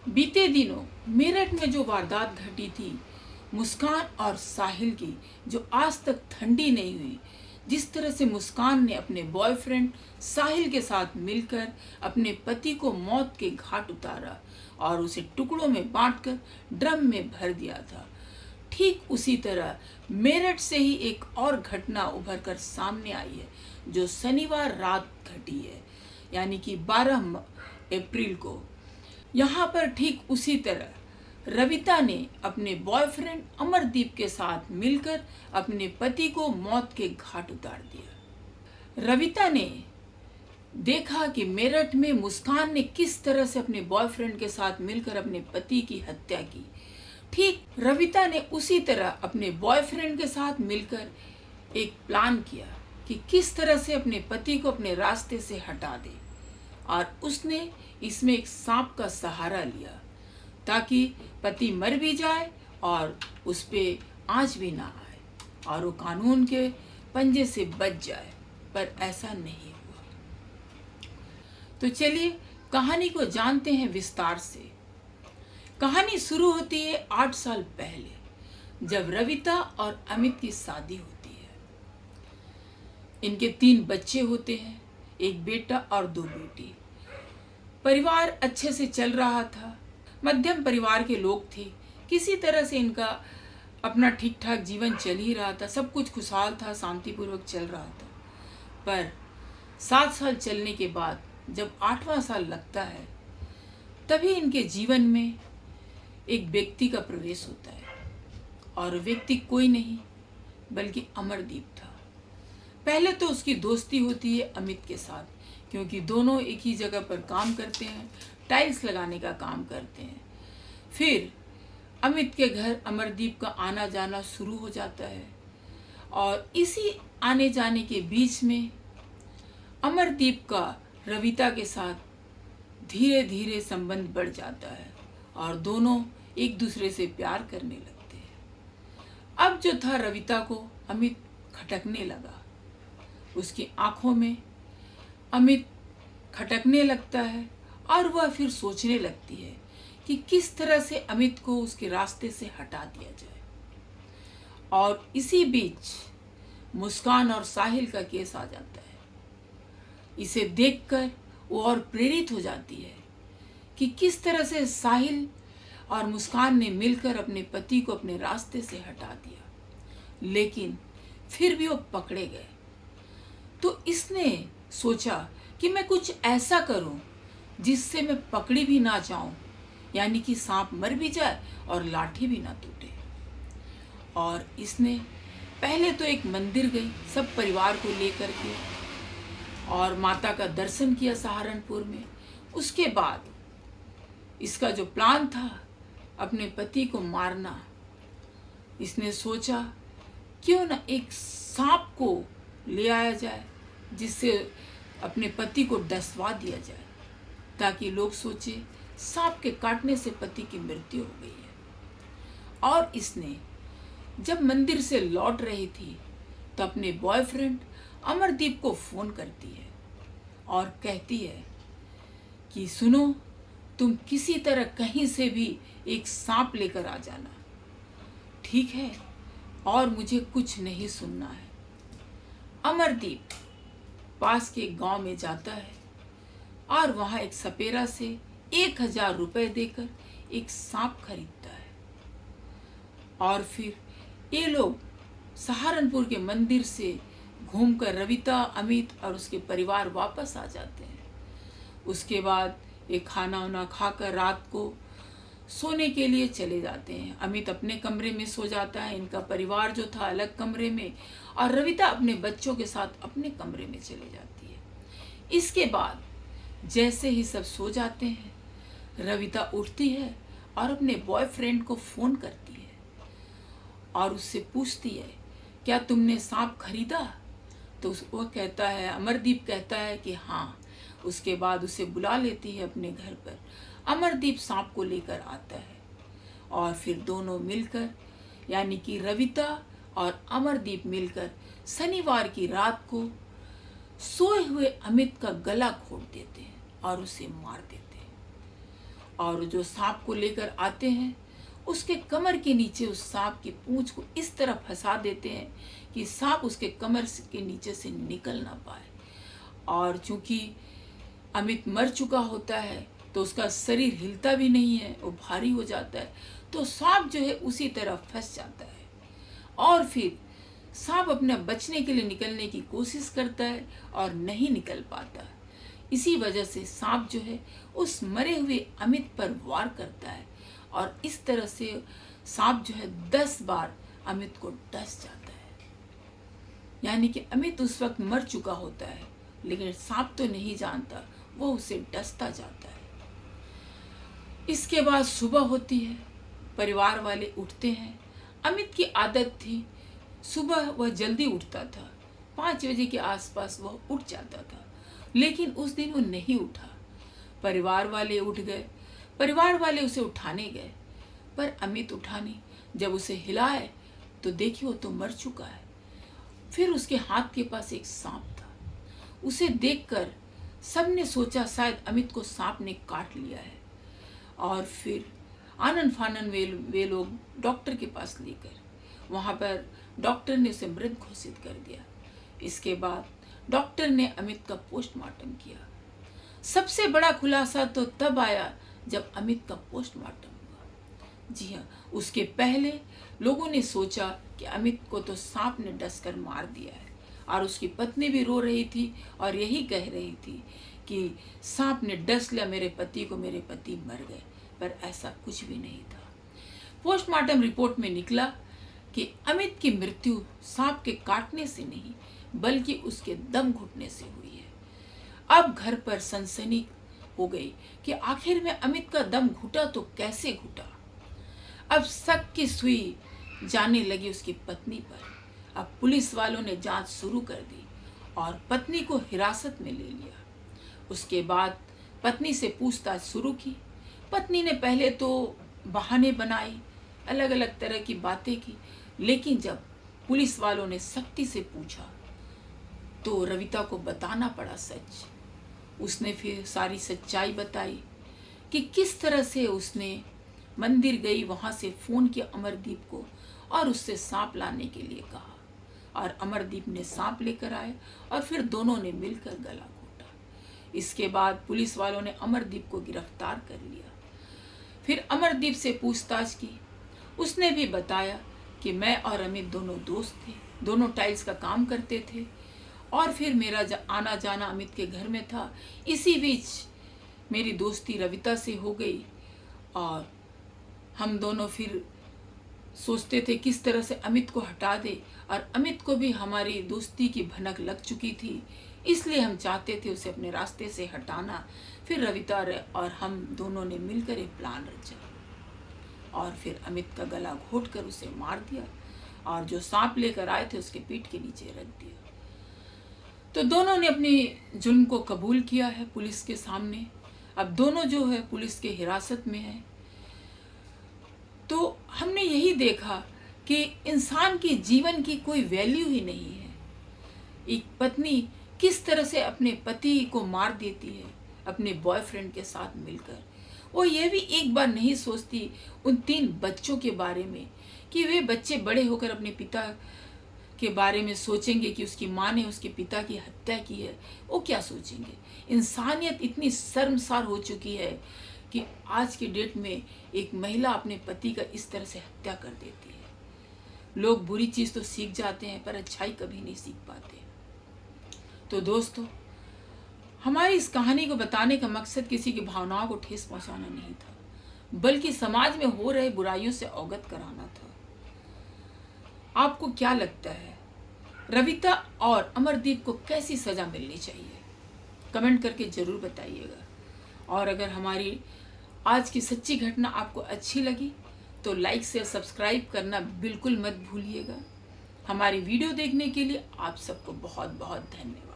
बीते दिनों मेरठ में जो वारदात घटी थी मुस्कान और साहिल की, जो आज तक ठंडी नहीं हुई। जिस तरह से मुस्कान ने अपने बॉयफ्रेंड साहिल के साथ मिलकर अपने पति को मौत के घाट उतारा और उसे टुकड़ों में बांटकर ड्रम में भर दिया था, ठीक उसी तरह मेरठ से ही एक और घटना उभर कर सामने आई है, जो शनिवार रात घटी है, यानी कि 12 अप्रैल को। यहाँ पर ठीक उसी तरह रविता ने अपने बॉयफ्रेंड अमरदीप के साथ मिलकर अपने पति को मौत के घाट उतार दिया। रविता ने देखा कि मेरठ में मुस्कान ने किस तरह से अपने बॉयफ्रेंड के साथ मिलकर अपने पति की हत्या की। ठीक रविता ने उसी तरह अपने बॉयफ्रेंड के साथ मिलकर एक प्लान किया कि किस तरह से अपने पति को अपने रास्ते से हटा दे, और उसने इसमें एक सांप का सहारा लिया ताकि पति मर भी जाए और उस पे आंच भी ना आए और वो कानून के पंजे से बच जाए, पर ऐसा नहीं हुआ। तो चलिए कहानी को जानते हैं विस्तार से। कहानी शुरू होती है 8 साल पहले, जब रविता और अमित की शादी होती है। इनके 3 बच्चे होते हैं, एक बेटा और 2 बेटी। परिवार अच्छे से चल रहा था, मध्यम परिवार के लोग थे, किसी तरह से इनका अपना ठीक ठाक जीवन चल ही रहा था, सब कुछ खुशहाल था, शांतिपूर्वक चल रहा था। पर 7 साल चलने के बाद जब 8वां साल लगता है, तभी इनके जीवन में एक व्यक्ति का प्रवेश होता है, और व्यक्ति कोई नहीं बल्कि अमरदीप था। पहले तो उसकी दोस्ती होती है अमित के साथ, क्योंकि दोनों एक ही जगह पर काम करते हैं, टाइल्स लगाने का काम करते हैं। फिर अमित के घर अमरदीप का आना जाना शुरू हो जाता है, और इसी आने जाने के बीच में अमरदीप का रविता के साथ धीरे धीरे संबंध बढ़ जाता है और दोनों एक दूसरे से प्यार करने लगते हैं। अब जो था, रविता को अमित खटकने लगा, उसकी आंखों में अमित खटकने लगता है और वह फिर सोचने लगती है कि किस तरह से अमित को उसके रास्ते से हटा दिया जाए। और इसी बीच मुस्कान और साहिल का केस आ जाता है। इसे देखकर वो और प्रेरित हो जाती है कि किस तरह से साहिल और मुस्कान ने मिलकर अपने पति को अपने रास्ते से हटा दिया, लेकिन फिर भी वो पकड़े गए। तो इसने सोचा कि मैं कुछ ऐसा करूं जिससे मैं पकड़ी भी ना जाऊं, यानी कि सांप मर भी जाए और लाठी भी ना टूटे। और इसने पहले तो एक मंदिर गई सब परिवार को लेकर के, और माता का दर्शन किया सहारनपुर में। उसके बाद इसका जो प्लान था अपने पति को मारना, इसने सोचा क्यों ना एक सांप को ले आया जाए जिससे अपने पति को डसवा दिया जाए, ताकि लोग सोचे सांप के काटने से पति की मृत्यु हो गई है। और इसने जब मंदिर से लौट रही थी तो अपने बॉयफ्रेंड अमरदीप को फोन करती है और कहती है कि सुनो, तुम किसी तरह कहीं से भी एक सांप लेकर आ जाना, ठीक है, और मुझे कुछ नहीं सुनना है। अमरदीप पास के गांव में जाता है और वहां एक सपेरा से 1000 रुपए देकर एक सांप खरीदता है। और फिर ये लोग सहारनपुर के मंदिर से घूमकर रविता, अमित और उसके परिवार वापस आ जाते हैं। उसके बाद एक खाना वाना खाकर रात को सोने के लिए चले जाते हैं। अमित अपने कमरे में सो जाता है, इनका परिवार जो था अलग कमरे में, और रविता अपने बच्चों के साथ अपने कमरे में चले जाती है। इसके बाद जैसे ही सब सो जाते हैं, रविता उठती है और अपने बॉयफ्रेंड को फोन करती है और उससे पूछती है, क्या तुमने सांप खरीदा? तो वो कहता है, अमरदीप कहता है कि हाँ। उसके बाद उसे बुला लेती है अपने घर पर। अमरदीप सांप को लेकर आता है और फिर दोनों मिलकर, यानी कि रविता और अमरदीप मिलकर शनिवार की रात को सोए हुए अमित का गला घोंट देते हैं और उसे मार देते हैं। और जो सांप को लेकर आते हैं उसके कमर के नीचे उस सांप की पूंछ को इस तरह फंसा देते हैं कि सांप उसके कमर के नीचे से निकल ना पाए। और चूंकि अमित मर चुका होता है तो उसका शरीर हिलता भी नहीं है, वो भारी हो जाता है, तो सांप जो है उसी तरह फंस जाता है। और फिर सांप अपने बचने के लिए निकलने की कोशिश करता है और नहीं निकल पाता। इसी वजह से सांप जो है उस मरे हुए अमित पर वार करता है और इस तरह से सांप जो है 10 बार अमित को डस जाता है। यानी कि अमित उस वक्त मर चुका होता है, लेकिन सांप तो नहीं जानता, वो उसे डसता जाता है। इसके बाद सुबह होती है, परिवार वाले उठते हैं। अमित की आदत थी, सुबह वह जल्दी उठता था, 5 बजे के आसपास वह उठ जाता था, लेकिन उस दिन वो नहीं उठा। परिवार वाले उठ गए, परिवार वाले उसे उठाने गए, पर अमित उठा नहीं। जब उसे हिलाए तो देखिए वो तो मर चुका है। फिर उसके हाथ के पास एक सांप था। उसे देखकर सबने सोचा शायद अमित को सांप ने काट लिया है, और फिर आनन फानन वे लोग डॉक्टर के पास लेकर, वहाँ पर डॉक्टर ने उसे मृत घोषित कर दिया। इसके बाद डॉक्टर ने अमित का पोस्टमार्टम किया। सबसे बड़ा खुलासा तो तब आया जब अमित का पोस्टमार्टम हुआ। जी हाँ, उसके पहले लोगों ने सोचा कि अमित को तो सांप ने डसकर मार दिया है, और उसकी पत्नी भी रो रही थी और यही कह रही थी कि सांप ने डस लिया मेरे पति को, मेरे पति मर गए। पर ऐसा कुछ भी नहीं था। पोस्टमार्टम रिपोर्ट में निकला कि अमित की मृत्यु सांप के काटने से नहीं, बल्कि उसके दम घुटने से हुई है। अब घर पर सनसनी हो गई कि आखिर में अमित का दम घुटा तो कैसे घुटा। अब शक की सुई जाने लगी उसकी पत्नी पर। अब पुलिस वालों ने जांच शुरू कर दी और पत्नी को हिरासत में ले लिया। उसके बाद पत्नी से पूछताछ शुरू की। पत्नी ने पहले तो बहाने बनाए, अलग अलग तरह की बातें की, लेकिन जब पुलिस वालों ने सख्ती से पूछा तो रविता को बताना पड़ा सच। उसने फिर सारी सच्चाई बताई कि किस तरह से उसने मंदिर गई, वहाँ से फ़ोन किया अमरदीप को और उससे सांप लाने के लिए कहा, और अमरदीप ने सांप लेकर आए और फिर दोनों ने मिलकर गला घोटा। इसके बाद पुलिस वालों ने अमरदीप को गिरफ्तार कर लिया। फिर अमरदीप से पूछताछ की। उसने भी बताया कि मैं और अमित दोनों दोस्त थे, दोनों टाइल्स का काम करते थे, और फिर मेरा आना जाना अमित के घर में था। इसी बीच मेरी दोस्ती रविता से हो गई और हम दोनों फिर सोचते थे किस तरह से अमित को हटा दे, और अमित को भी हमारी दोस्ती की भनक लग चुकी थी, इसलिए हम चाहते थे उसे अपने रास्ते से हटाना। फिर रविता और हम दोनों ने मिलकर एक प्लान रचा और फिर अमित का गला घोटकर उसे मार दिया, और जो सांप लेकर आए थे उसके पीठ के नीचे रख दिया। तो दोनों ने अपनी जुर्म को कबूल किया है पुलिस के सामने। अब दोनों जो है पुलिस के हिरासत में है। तो हमने यही देखा कि इंसान के जीवन की कोई वैल्यू ही नहीं है। एक पत्नी किस तरह से अपने पति को मार देती है अपने बॉयफ्रेंड के साथ मिलकर। वो ये भी एक बार नहीं सोचती उन 3 बच्चों के बारे में कि वे बच्चे बड़े होकर अपने पिता के बारे में सोचेंगे कि उसकी माँ ने उसके पिता की हत्या की है। वो क्या सोचेंगे। इंसानियत इतनी शर्मसार हो चुकी है कि आज के डेट में एक महिला अपने पति का इस तरह से हत्या कर देती है। लोग बुरी चीज़ तो सीख जाते हैं पर अच्छाई कभी नहीं सीख पाते। तो दोस्तों, हमारी इस कहानी को बताने का मकसद किसी की भावनाओं को ठेस पहुंचाना नहीं था, बल्कि समाज में हो रहे बुराइयों से अवगत कराना था। आपको क्या लगता है, रविता और अमरदीप को कैसी सज़ा मिलनी चाहिए? कमेंट करके ज़रूर बताइएगा। और अगर हमारी आज की सच्ची घटना आपको अच्छी लगी तो लाइक शेयर सब्सक्राइब करना बिल्कुल मत भूलिएगा। हमारी वीडियो देखने के लिए आप सबको बहुत बहुत धन्यवाद।